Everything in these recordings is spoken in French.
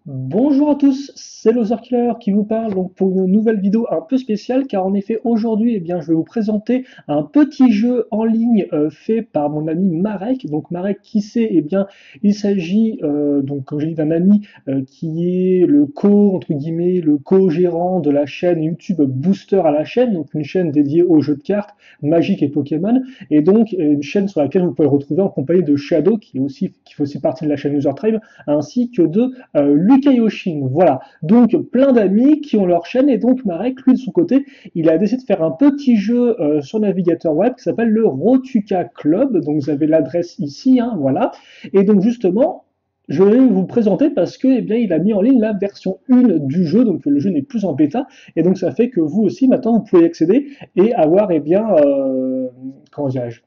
Bonjour à tous, c'est Loser Killer qui vous parle donc pour une nouvelle vidéo un peu spéciale car en effet aujourd'hui je vais vous présenter un petit jeu en ligne fait par mon ami Marek. Donc Marek qui c'est? Il s'agit donc comme j'ai dit d'un ami qui est le entre guillemets le co-gérant de la chaîne YouTube Booster à la chaîne, donc une chaîne dédiée aux jeux de cartes, Magic et Pokémon, et donc une chaîne sur laquelle vous pouvez le retrouver en compagnie de Shadow qui fait aussi partie de la chaîne Loser Tribe, ainsi que de Luka Yoshin. Voilà, donc plein d'amis qui ont leur chaîne, et donc Marek, lui de son côté, il a décidé de faire un petit jeu sur navigateur web qui s'appelle le Rotuka Club. Donc vous avez l'adresse ici, hein, voilà. Et donc justement, je vais vous présenter parce que il a mis en ligne la version 1 du jeu, donc le jeu n'est plus en bêta, et donc ça fait que vous aussi maintenant vous pouvez y accéder et avoir comment dirais-je,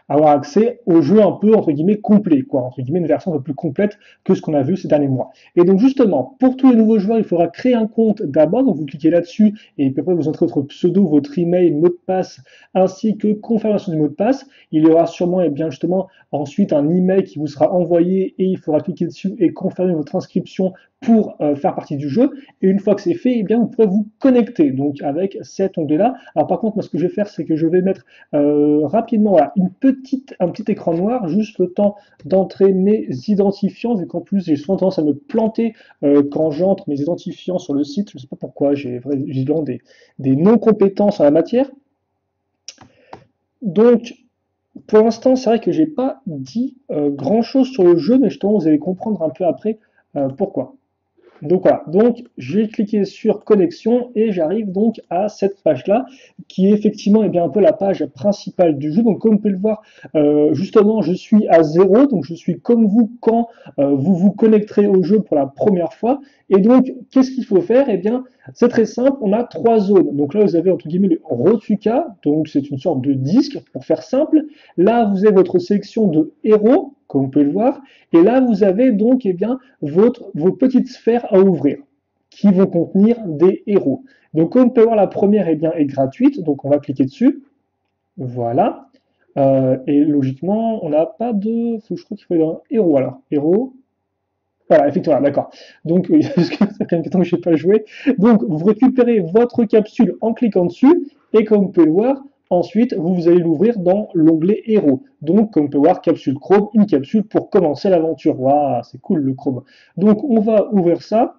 avoir accès au jeu un peu entre guillemets complet, quoi, entre guillemets une version un peu plus complète que ce qu'on a vu ces derniers mois. Et donc justement, pour tous les nouveaux joueurs, il faudra créer un compte d'abord, donc vous cliquez là-dessus et puis après vous entrez votre pseudo, votre email, mot de passe, ainsi que confirmation du mot de passe. Il y aura sûrement justement ensuite un email qui vous sera envoyé et il faudra cliquer dessus et confirmer votre inscription pour faire partie du jeu. Et une fois que c'est fait, vous pourrez vous connecter donc avec cet onglet-là. Alors par contre, moi ce que je vais faire, c'est que je vais mettre rapidement voilà, un petit écran noir, juste le temps d'entrer mes identifiants, vu qu'en plus j'ai souvent tendance à me planter quand j'entre mes identifiants sur le site. Je ne sais pas pourquoi, j'ai vraiment des non-compétences en la matière. Donc pour l'instant, c'est vrai que j'ai pas dit grand-chose sur le jeu, mais justement vous allez comprendre un peu après pourquoi. Donc voilà, donc j'ai cliqué sur connexion et j'arrive donc à cette page-là qui est effectivement un peu la page principale du jeu. Donc comme vous pouvez le voir, justement je suis à 0, donc je suis comme vous quand vous vous connecterez au jeu pour la première fois. Et donc qu'est-ce qu'il faut faire? C'est très simple, on a trois zones. Donc là vous avez entre guillemets le Rotuka, donc c'est une sorte de disque pour faire simple. Là vous avez votre sélection de héros, comme vous pouvez le voir, et là vous avez donc vos petites sphères à ouvrir qui vont contenir des héros. Donc comme on peut voir, la première est gratuite, donc on va cliquer dessus. Voilà. Et logiquement, on n'a pas de. Je crois qu'il faut aller dans héros alors. Héros. Voilà, effectivement, d'accord. Donc, parce que ça fait un temps que je n'ai pas joué. Donc, vous récupérez votre capsule en cliquant dessus, et comme vous pouvez le voir, ensuite, vous allez l'ouvrir dans l'onglet Héros. Donc, comme vous pouvez voir, capsule Chrome, une capsule pour commencer l'aventure. Waouh, c'est cool le Chrome. Donc, on va ouvrir ça.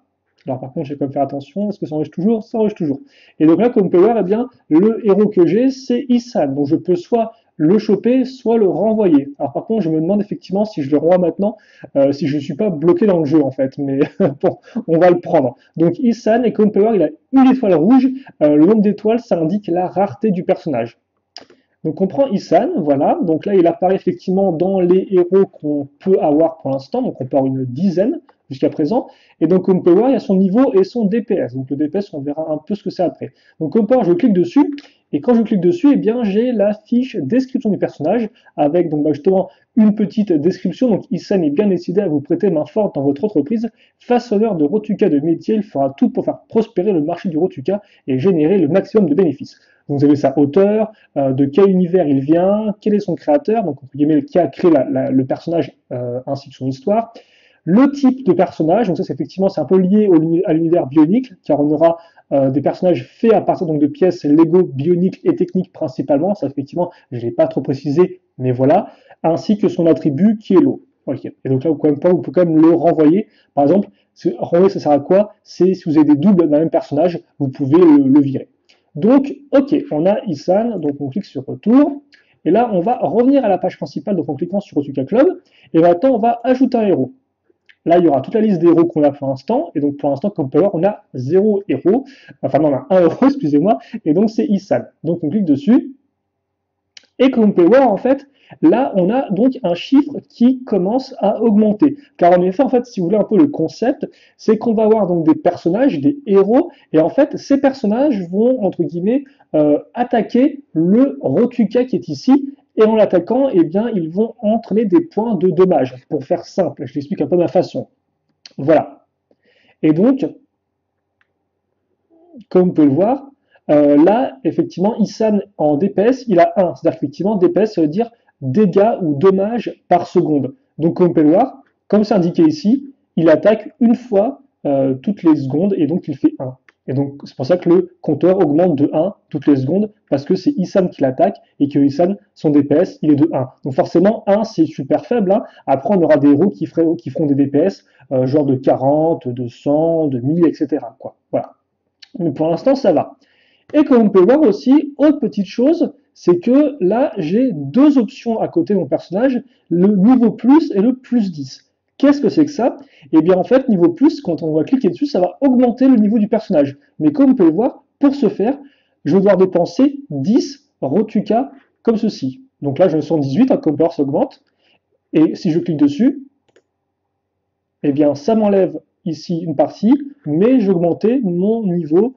Alors, par contre, je vais quand même faire attention. Est-ce que ça enregistre toujours? Ça enregistre toujours. Et donc là, comme vous pouvez voir, le héros que j'ai, c'est Issan. Donc, je peux soit le choper, soit le renvoyer. Alors, par contre, je me demande effectivement si je le renvoie maintenant, si je ne suis pas bloqué dans le jeu en fait, mais bon, on va le prendre. Donc Issan, et comme on peut voir, il a une étoile rouge, le nombre d'étoiles, ça indique la rareté du personnage. Donc on prend Issan, voilà, donc là il apparaît effectivement dans les héros qu'on peut avoir pour l'instant, donc on peut avoir une dizaine jusqu'à présent, et donc comme on peut voir, il y a son niveau et son DPS, donc le DPS on verra un peu ce que c'est après. Donc comme on peut voir, je clique dessus, et quand je clique dessus, j'ai la fiche description du personnage, avec donc justement une petite description. Donc Issan est bien décidé à vous prêter main forte dans votre entreprise. Façonneur de Rotuka de métier, il fera tout pour faire prospérer le marché du Rotuka et générer le maximum de bénéfices. Donc vous avez sa hauteur, de quel univers il vient, quel est son créateur, donc entre guillemets qui a créé le personnage ainsi que son histoire. Le type de personnage, donc ça c'est effectivement c'est un peu lié à l'univers bionique, car on aura des personnages faits à partir donc, de pièces Lego bioniques et techniques principalement, ça effectivement je ne l'ai pas trop précisé, mais voilà, ainsi que son attribut qui est l'eau. Ok. Et donc là vous pouvez quand même le renvoyer. Par exemple, renvoyer ça sert à quoi? C'est si vous avez des doubles d'un même personnage, vous pouvez le virer. Donc, ok, on a Issan, donc on clique sur retour, et là on va revenir à la page principale, donc en cliquant sur Rotuka Club, et maintenant on va ajouter un héros. Là, il y aura toute la liste des héros qu'on a pour l'instant. Et donc, pour l'instant, comme on peut voir, on a 0 héros. Enfin, non, on a 1 héros, excusez-moi. Et donc, c'est Issan. Donc, on clique dessus. Et comme on peut voir, en fait, là, on a donc un chiffre qui commence à augmenter. Car en effet, en fait, si vous voulez un peu le concept, c'est qu'on va avoir donc des personnages, des héros. Et en fait, ces personnages vont, entre guillemets, attaquer le Rotuka qui est ici. Et en l'attaquant, ils vont entraîner des points de dommage. Pour faire simple, je l'explique un peu de ma façon. Voilà. Et donc, comme vous pouvez le voir, là, effectivement, Issan en DPS, il a 1. C'est-à-dire qu'effectivement, DPS, ça veut dire dégâts ou dommages par seconde. Donc, comme vous pouvez le voir, comme c'est indiqué ici, il attaque une fois toutes les secondes, et donc il fait 1. Et donc c'est pour ça que le compteur augmente de 1 toutes les secondes, parce que c'est Issan qui l'attaque, et que Issan, son DPS, il est de 1. Donc forcément, 1 c'est super faible, hein. Après on aura des héros qui feront des DPS, genre de 40, de 100, de 1000, etc. Quoi. Voilà. Mais pour l'instant, ça va. Et comme on peut voir aussi, autre petite chose, c'est que là, j'ai deux options à côté de mon personnage, le niveau plus et le plus 10. Qu'est-ce que c'est que ça? Eh bien, en fait, niveau plus, quand on va cliquer dessus, ça va augmenter le niveau du personnage. Mais comme on peut le voir, pour ce faire, je vais devoir dépenser 10 Rotuka comme ceci. Donc là, je me sens 18, un Comper s'augmente. Et si je clique dessus, eh bien, ça m'enlève ici une partie, mais j'augmentais mon niveau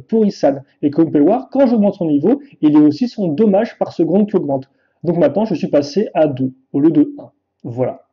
pour Issan. Et comme on peut le voir, quand j'augmente son niveau, il y a aussi son dommage par seconde qui augmente. Donc maintenant, je suis passé à 2 au lieu de 1. Voilà.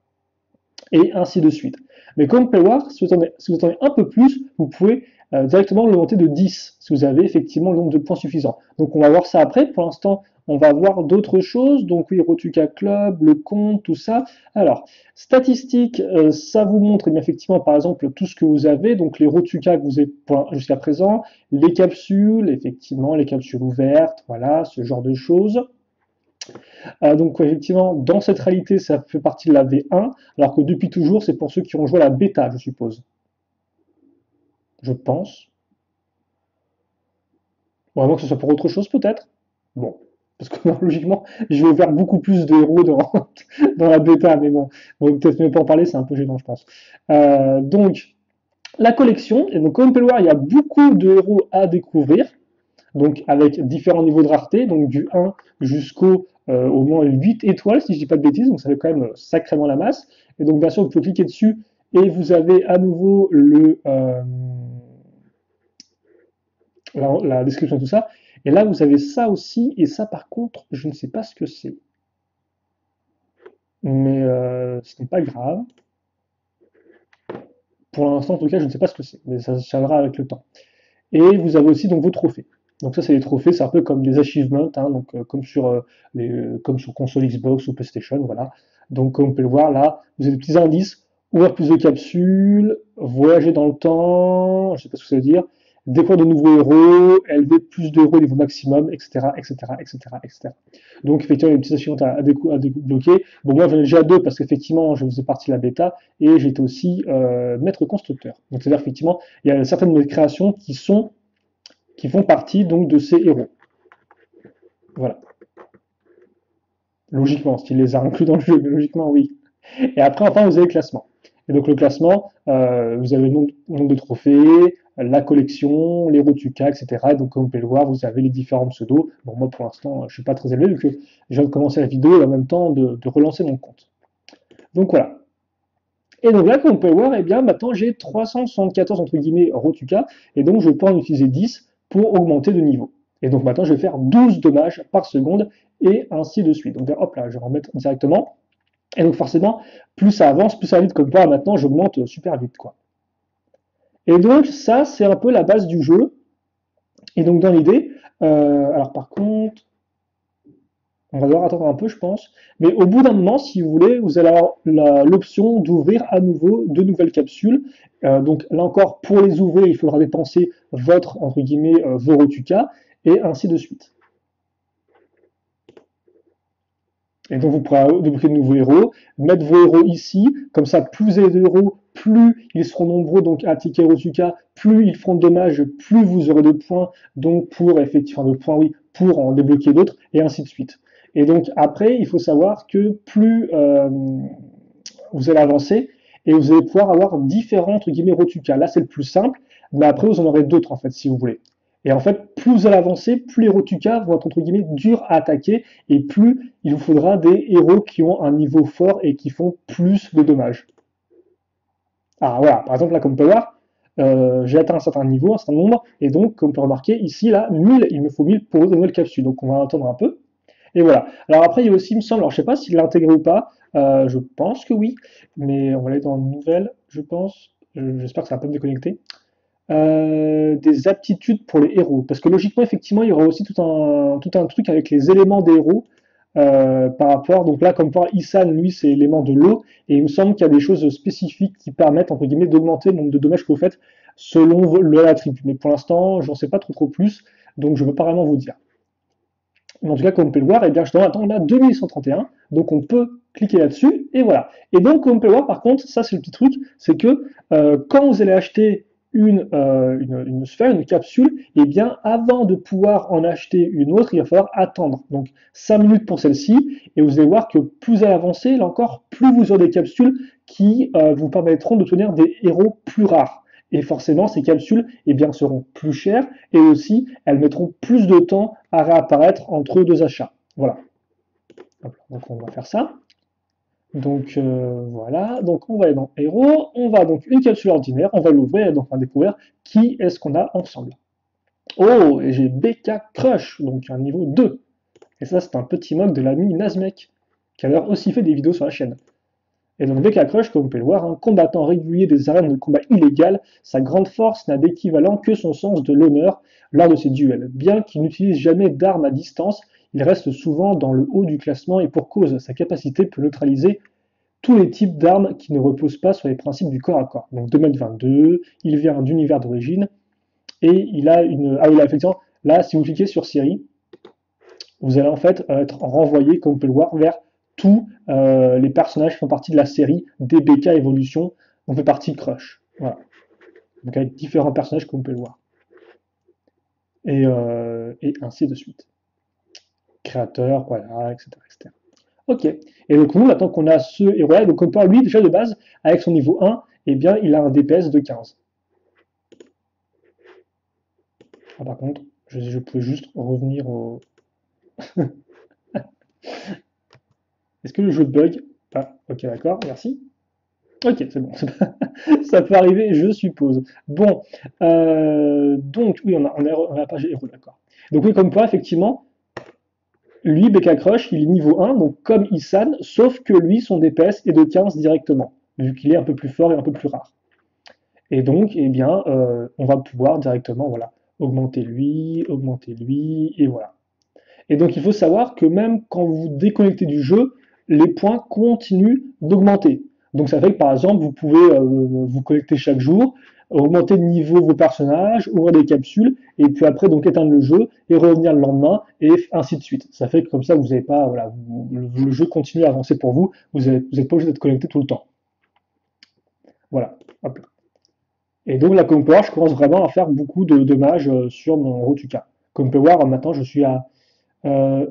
Et ainsi de suite. Mais comme on peut le voir, si vous en avez un peu plus, vous pouvez directement l'augmenter de 10, si vous avez effectivement le nombre de points suffisant. Donc on va voir ça après. Pour l'instant, on va voir d'autres choses. Donc oui, Rotuka Club, le compte, tout ça. Alors, statistiques, ça vous montre bien, effectivement, par exemple, tout ce que vous avez. Donc les Rotuka que vous avez jusqu'à présent, les capsules, effectivement, les capsules ouvertes, voilà, ce genre de choses. Donc effectivement, dans cette réalité, ça fait partie de la V1, alors que depuis toujours, c'est pour ceux qui ont joué à la bêta, je suppose. Je pense. Vraiment que ce soit pour autre chose, peut-être. Bon. Parce que logiquement, je vais ouvert beaucoup plus de héros dans, dans la bêta, mais bon, on va peut-être même pas en parler, c'est un peu gênant, je pense. Donc, la collection, et donc comme on peut le voir, il y a beaucoup de héros à découvrir, donc avec différents niveaux de rareté, donc du 1 jusqu'au au moins 8 étoiles, si je dis pas de bêtises, donc ça fait quand même sacrément la masse. Et donc bien sûr, vous pouvez cliquer dessus et vous avez à nouveau la description de tout ça. Et là, vous avez ça aussi, et ça par contre, je ne sais pas ce que c'est. Mais ce n'est pas grave. Pour l'instant, en tout cas, je ne sais pas ce que c'est, mais ça se viendra avec le temps. Et vous avez aussi donc vos trophées. Donc ça, c'est les trophées, c'est un peu comme des achievements, hein, donc comme sur console Xbox ou PlayStation, voilà. Donc comme on peut le voir là, vous avez des petits indices, ouvrir plus de capsules, voyager dans le temps, je sais pas ce que ça veut dire, découvrir de nouveaux héros, élever plus d'héros au niveau maximum, etc., etc., etc., etc. Donc effectivement, il y a des petits achievements à débloquer. Bon, moi j'en ai déjà deux parce qu'effectivement, je faisais partie de la bêta et j'étais aussi maître constructeur. Donc c'est-à-dire effectivement, il y a certaines de mes créations qui font partie donc de ces héros. Voilà. Logiquement, s'il les a inclus dans le jeu, mais logiquement oui. Et après, enfin, vous avez le classement. Et donc le classement, vous avez le nombre de trophées, la collection, les Rotuka, etc. Et donc comme vous pouvez le voir, vous avez les différents pseudos. Bon, moi pour l'instant, je suis pas très élevé vu que je viens de commencer la vidéo et en même temps de relancer mon compte. Donc voilà. Et donc là, comme vous pouvez le voir, eh bien maintenant j'ai 374 entre guillemets Rotuka, et donc je peux en utiliser 10 pour augmenter de niveau. Et donc maintenant, je vais faire 12 dommages par seconde, et ainsi de suite. Donc hop là, je vais remettre directement. Et donc forcément, plus ça avance, plus ça va vite, comme quoi maintenant j'augmente super vite, quoi. Et donc ça, c'est un peu la base du jeu. Et donc dans l'idée, alors par contre, on va devoir attendre un peu, je pense. Mais au bout d'un moment, si vous voulez, vous allez avoir l'option d'ouvrir à nouveau de nouvelles capsules. Donc là encore, pour les ouvrir, il faudra dépenser votre, entre guillemets, vos Rotuka, et ainsi de suite. Et donc vous pourrez débloquer de nouveaux héros, mettre vos héros ici, comme ça plus vous avez de héros, plus ils seront nombreux donc à attaquer Rotuka, plus ils feront de dommages, plus vous aurez de points, donc pour effectivement de points oui, pour en débloquer d'autres, et ainsi de suite. Et donc après, il faut savoir que plus vous allez avancer, et vous allez pouvoir avoir différents entre guillemets Rotuka. Là c'est le plus simple, mais après vous en aurez d'autres en fait si vous voulez. Et en fait, plus vous allez avancer, plus les Rotuka vont être entre guillemets durs à attaquer, et plus il vous faudra des héros qui ont un niveau fort et qui font plus de dommages. Ah voilà, par exemple là comme on peut voir, j'ai atteint un certain niveau, un certain nombre, et donc comme on peut remarquer ici là, 1000, il me faut 1000 pour une nouvelle capsule, donc on va attendre un peu. Et voilà. Alors après il y a aussi, il me semble, alors je sais pas s'il l'a intégré ou pas, je pense que oui, mais on va aller dans nouvelle, je pense, j'espère que ça va pas me déconnecter. Des aptitudes pour les héros. Parce que logiquement, effectivement, il y aura aussi tout un truc avec les éléments des héros. par rapport, donc là, comme pour Isan, lui, c'est l'élément de l'eau, et il me semble qu'il y a des choses spécifiques qui permettent, entre guillemets, d'augmenter le nombre de dommages que vous faites selon l'attribut. Mais pour l'instant, j'en sais pas trop plus, donc je ne peux pas vraiment vous dire. Mais en tout cas, comme on peut le voir, et bien justement, attends, on a 2131, donc on peut cliquer là-dessus, et voilà. Et donc, comme on peut le voir, par contre, ça c'est le petit truc, c'est que quand vous allez acheter une sphère, une capsule, et bien avant de pouvoir en acheter une autre, il va falloir attendre. Donc 5 minutes pour celle-ci, et vous allez voir que plus vous allez avancer, là encore, plus vous aurez des capsules qui vous permettront d'obtenir des héros plus rares. Et forcément, ces capsules eh bien, seront plus chères et aussi elles mettront plus de temps à réapparaître entre deux achats. Voilà. Donc on va faire ça. Donc voilà, donc on va aller dans Héros, on va donc une capsule ordinaire, on va l'ouvrir et donc on va découvrir qui est-ce qu'on a ensemble. Oh, et j'ai BK Crush, donc un niveau 2. Et ça c'est un petit mug de l'ami Nazmek, qui a d'ailleurs aussi fait des vidéos sur la chaîne. Et donc BK Crush, comme vous pouvez le voir, un combattant régulier des arènes de combat illégales, sa grande force n'a d'équivalent que son sens de l'honneur lors de ses duels. Bien qu'il n'utilise jamais d'armes à distance, il reste souvent dans le haut du classement et pour cause, sa capacité peut neutraliser tous les types d'armes qui ne reposent pas sur les principes du corps à corps. Donc 2,22 m, il vient d'univers d'origine, et il a une... Ah oui, là, effectivement, là, si vous cliquez sur série, vous allez en fait être renvoyé, comme vous pouvez le voir, vers tous les personnages qui font partie de la série DBK Evolution. On fait partie Crush. Voilà. Donc avec différents personnages, comme vous pouvez le voir. Et ainsi de suite. Créateur, voilà, etc. Ok. Et donc nous, maintenant qu'on a ce héros-là, donc on peut lui, déjà de base, avec son niveau 1, eh bien, il a un DPS de 15. Ah, par contre, je peux juste revenir au... Est-ce que le jeu bug? Ah, ok, d'accord, merci. Ok, c'est bon, ça peut arriver, je suppose. Bon, donc, oui, on a la page héros, d'accord. Donc, oui, comme quoi, effectivement, lui, BK Crush, il est niveau 1, donc comme Isan, sauf que lui, son DPS est de 15 directement, vu qu'il est un peu plus fort et un peu plus rare. Et donc, eh bien, on va pouvoir directement, voilà, augmenter lui, et voilà. Et donc, il faut savoir que même quand vous vous déconnectez du jeu, les points continuent d'augmenter. Donc, ça fait que par exemple, vous pouvez vous connecter chaque jour, augmenter le niveau de vos personnages, ouvrir des capsules, et puis après, donc éteindre le jeu et revenir le lendemain, et ainsi de suite. Ça fait que comme ça, vous n'avez pas, voilà, le jeu continue à avancer pour vous, vous n'êtes pas obligé d'être connecté tout le temps. Voilà. Hop là. Et donc, là, comme vous pouvez voir, je commence vraiment à faire beaucoup de dommages sur mon Rotuka. Comme vous pouvez voir, maintenant, je suis à euh,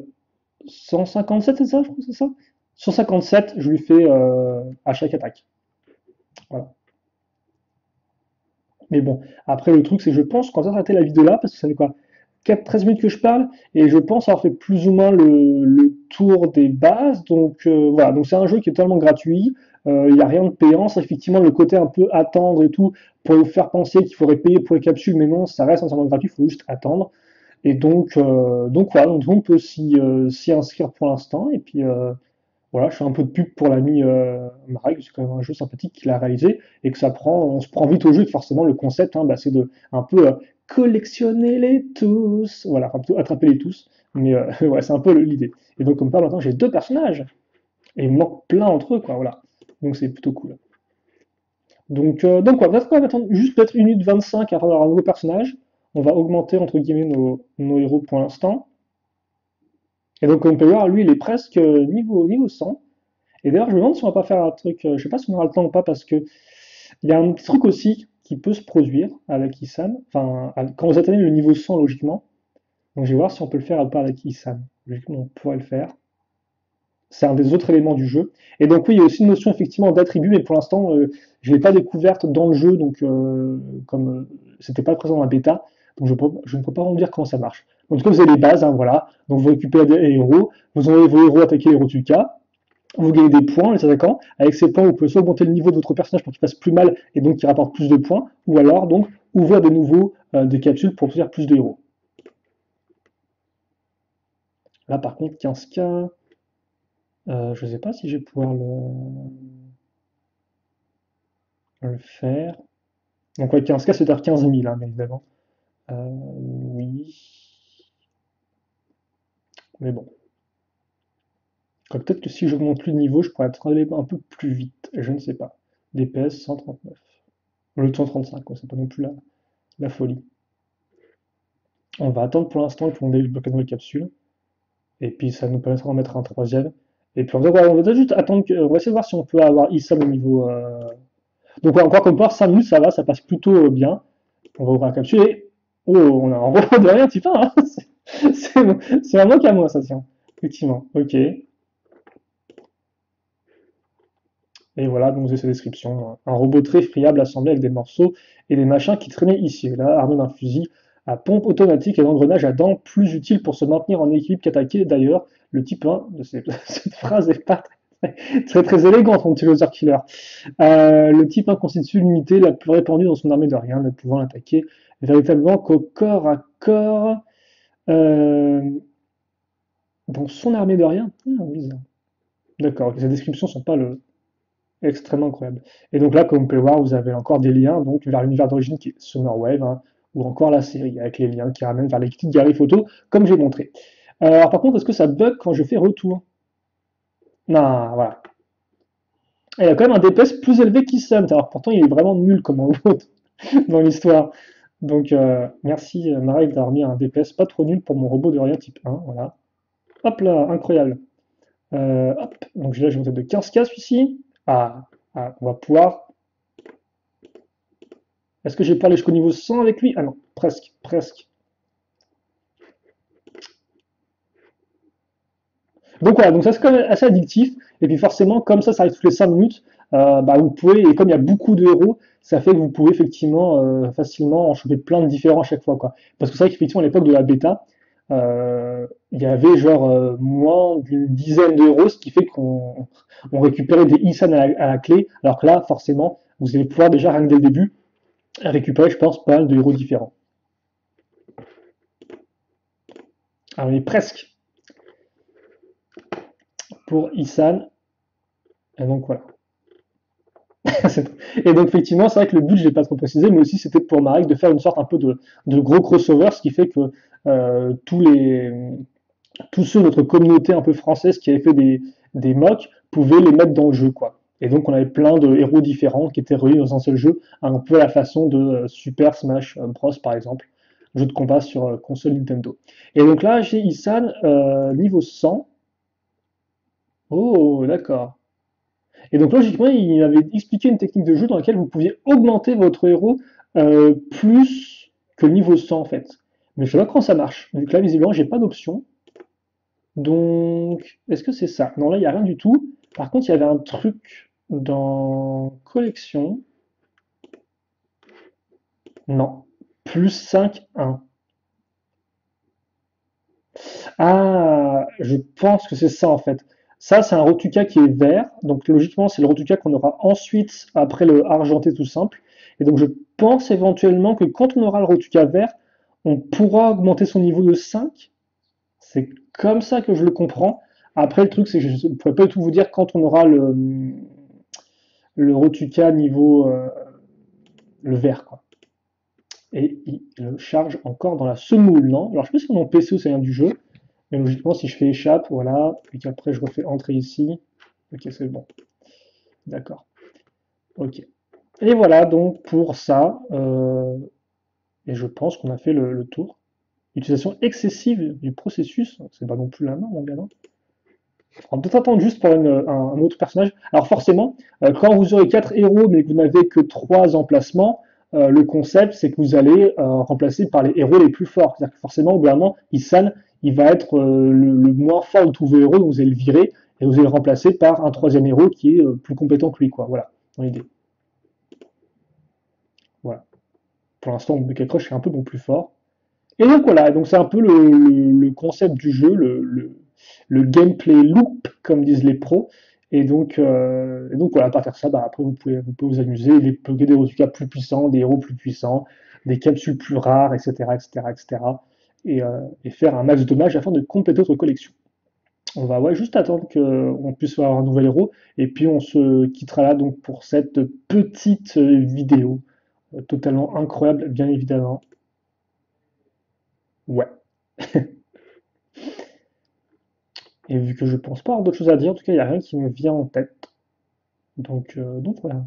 157, c'est ça, je crois que c'est ça? 157, je lui fais à chaque attaque. Voilà. Mais bon, après le truc, c'est que je pense qu'on va arrêter la vidéo là, parce que ça fait quoi? 13 minutes que je parle, et je pense avoir fait plus ou moins le tour des bases. Donc voilà, donc c'est un jeu qui est totalement gratuit, il n'y a rien de payant. C'est effectivement le côté un peu attendre et tout, pour vous faire penser qu'il faudrait payer pour les capsules, mais non, ça reste entièrement gratuit, il faut juste attendre. Et donc voilà, donc on peut s'y inscrire pour l'instant, et puis voilà, je fais un peu de pub pour l'ami Marek, c'est quand même un jeu sympathique qu'il a réalisé et que on se prend vite au jeu. Et forcément, le concept, hein, bah, c'est de un peu collectionner les tous, voilà, enfin plutôt attraper les tous. Mais ouais, c'est un peu l'idée. Et donc comme ça, maintenant j'ai deux personnages et il me manque plein entre eux, quoi, voilà. Donc c'est plutôt cool. Donc quoi, peut-être qu'on va attendre juste peut-être 1 minute 25 avant d'avoir un nouveau personnage. On va augmenter entre guillemets nos héros pour l'instant. Et donc on peut voir, lui, il est presque niveau 100. Et d'ailleurs, je me demande si on va pas faire un truc, je sais pas si on aura le temps ou pas, parce que il y a un petit truc aussi qui peut se produire avec Isan, enfin, quand vous atteignez le niveau 100 logiquement, donc je vais voir si on peut le faire ou pas avec Isan. Logiquement, on pourrait le faire. C'est un des autres éléments du jeu. Et donc oui, il y a aussi une notion effectivement d'attribut, mais pour l'instant, je ne l'ai pas découverte dans le jeu, donc comme c'était pas présent dans la bêta, donc je ne peux pas vous dire comment ça marche. En tout cas, vous avez les bases, hein, voilà. Donc vous récupérez des héros, vous envoyez vos héros attaquer les Rotuka, vous gagnez des points, les attaquants. Avec ces points, vous pouvez soit augmenter le niveau de votre personnage pour qu'il fasse plus mal et donc qu'il rapporte plus de points, ou alors donc ouvrir de nouveau des capsules pour obtenir plus de héros. Là par contre, 15K, je ne sais pas si je vais pouvoir le faire. Donc ouais, 15K, c'est-à-dire 15 000, hein, bien évidemment. Oui. Mais bon. Peut-être que si j'augmente le niveau, je pourrais être allé un peu plus vite. Je ne sais pas. DPS 139. Le 135, quoi, c'est pas non plus la folie. On va attendre pour l'instant qu'on débloque la nouvelle capsule. Et puis ça nous permettra d'en mettre un troisième. Et puis on va juste attendre on va essayer de voir si on peut avoir Issam au niveau. Donc ouais, encore comme part, 5 minutes, ça va, ça passe plutôt bien. On va ouvrir la capsule et. Oh, on a un robot de rien, petit peu, hein. C'est un manque à moi, ça tient. Effectivement. Ok. Et voilà, donc c'est sa description. Un robot très friable assemblé avec des morceaux et des machins qui traînaient ici et là, armé d'un fusil à pompe automatique et d'engrenage à dents, plus utile pour se maintenir en équilibre qu'attaquer. D'ailleurs, le type 1 de cette phrase est pas très élégante, mon petit loser killer. Le type 1 constitue l'unité la plus répandue dans son armée de rien, ne pouvant l'attaquer véritablement qu'au corps à corps. Euh, dans son armée de rien. Ah, bizarre. D'accord, ces descriptions sont pas extrêmement incroyables. Et donc là, comme vous pouvez le voir, vous avez encore des liens donc, vers l'univers d'origine qui est Summerwave, hein, ou encore la série, avec les liens qui ramènent vers les petites galeries photos, comme j'ai montré. Alors par contre, est-ce que ça bug quand je fais retour? Non, voilà. Et il y a quand même un DPS plus élevé qu'Issam, alors pourtant il est vraiment nul comme un autre dans l'histoire. Donc merci Maraï d'avoir mis un DPS pas trop nul pour mon robot de rien type 1, voilà. Hop là, incroyable. Hop, donc là je vais monter de 15K celui-ci. On va pouvoir. Est-ce que j'ai pas aller jusqu'au niveau 100 avec lui? Ah non, presque, presque. Donc voilà, donc ça c'est quand même assez addictif. Et puis forcément, comme ça arrive toutes les 5 minutes, bah, vous pouvez, et comme il y a beaucoup de héros, ça fait que vous pouvez effectivement facilement en choper plein de différents à chaque fois, quoi. Parce que c'est vrai qu'effectivement à l'époque de la bêta, il y avait genre moins d'une dizaine d'euros, ce qui fait qu'on récupérait des Isan à la clé, alors que là, forcément, vous allez pouvoir déjà, rien que dès le début, récupérer, je pense, pas mal de héros différents. Alors, on est presque pour Isan, et donc voilà. Et donc effectivement, c'est vrai que le but, je l'ai pas trop précisé, mais aussi c'était pour Marek de faire une sorte un peu de gros crossover, ce qui fait que tous ceux de notre communauté un peu française qui avaient fait des mocks pouvaient les mettre dans le jeu, quoi. Et donc on avait plein de héros différents qui étaient réunis dans un seul jeu, un peu à la façon de Super Smash Bros par exemple, jeu de combat sur console Nintendo. Et donc là, j'ai Isan niveau 100. Oh, d'accord. Et donc logiquement, il avait expliqué une technique de jeu dans laquelle vous pouviez augmenter votre héros plus que le niveau 100 en fait. Mais je sais pas comment ça marche. Donc là, visiblement, j'ai pas d'option. Donc, est-ce que c'est ça? Non, là, il n'y a rien du tout. Par contre, il y avait un truc dans collection. Non. Plus 5, 1. Ah, je pense que c'est ça en fait. Ça, c'est un Rotuka qui est vert. Donc logiquement, c'est le Rotuka qu'on aura ensuite après le argenté tout simple. Et donc je pense éventuellement que quand on aura le Rotuka vert, on pourra augmenter son niveau de 5. C'est comme ça que je le comprends. Après, le truc, c'est que je ne pourrais pas du tout vous dire quand on aura le Rotuka niveau le vert, quoi. Et il le charge encore dans la semoule, non? Alors je sais pas si c'est mon PC ou ça vient du jeu. Mais logiquement, si je fais échappe, voilà, et qu'après je refais entrer ici, ok, c'est bon. D'accord. Ok. Et voilà donc pour ça. Et je pense qu'on a fait le tour. Utilisation excessive du processus, c'est pas non plus la main, mon gars, non? On peut attendre juste pour un autre personnage. Alors forcément, quand vous aurez 4 héros mais que vous n'avez que 3 emplacements, le concept c'est que vous allez remplacer par les héros les plus forts. C'est-à-dire que forcément, au bout d'un moment, Issan, il va être le moins fort de tous vos héros, donc vous allez le virer et vous allez le remplacer par un troisième héros qui est plus compétent que lui, quoi. Voilà, dans l'idée. Voilà. Pour l'instant, Bucket Crush est un peu mon plus fort. Et donc voilà, donc c'est un peu le concept du jeu, le gameplay loop, comme disent les pros. Et donc voilà, à partir de ça, bah, après vous pouvez vous amuser, débloquer des résultats plus puissants, des héros plus puissants, des capsules plus rares, etc., etc., etc. Et faire un max de dommages afin de compléter votre collection. On va ouais, juste attendre qu'on puisse avoir un nouvel héros, et puis on se quittera là donc pour cette petite vidéo totalement incroyable, bien évidemment. Ouais. Et vu que je pense pas avoir d'autres choses à dire, en tout cas, il n'y a rien qui me vient en tête. Donc voilà.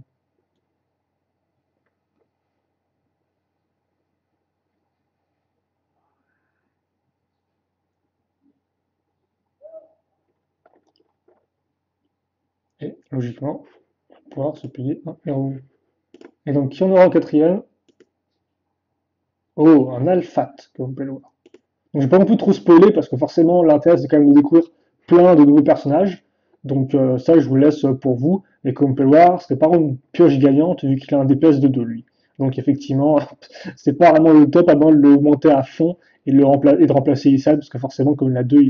Et logiquement, on va pouvoir se payer un héros. Et donc, qui en aura en quatrième? Oh, un Alphat, comme vous pouvez le voir. Donc, j'ai pas non plus trop spoiler parce que forcément, l'intérêt, c'est quand même de découvrir plein de nouveaux personnages. Donc, ça, je vous laisse pour vous. Et comme vous pouvez le voir, c'était pas vraiment une pioche gagnante vu qu'il a un DPS de 2, lui. Donc, effectivement, c'est pas vraiment le top à moins de le monter à fond et de remplacer Issad parce que forcément, comme il a 2,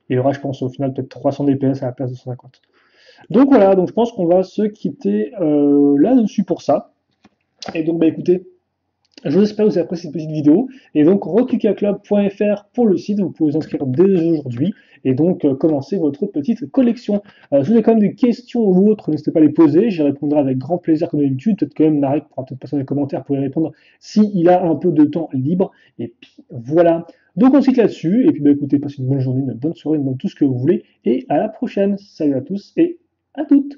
il aura, je pense, au final, peut-être 300 DPS à la place de 150. Donc voilà, donc je pense qu'on va se quitter là-dessus pour ça. Et donc, bah écoutez, je vous espère que vous avez apprécié cette petite vidéo. Et donc, rockukaclub.fr pour le site, vous pouvez vous inscrire dès aujourd'hui et donc commencer votre petite collection. Si vous avez quand même des questions ou autres, n'hésitez pas à les poser, j'y répondrai avec grand plaisir comme d'habitude. Peut-être que même Marek pourra peut-être passer dans les commentaires pour y répondre s'il a un peu de temps libre. Et puis voilà. Donc on se quitte là-dessus. Et puis bah, écoutez, passez une bonne journée, une bonne soirée, une bonne tout ce que vous voulez. Et à la prochaine. Salut à tous et à toutes.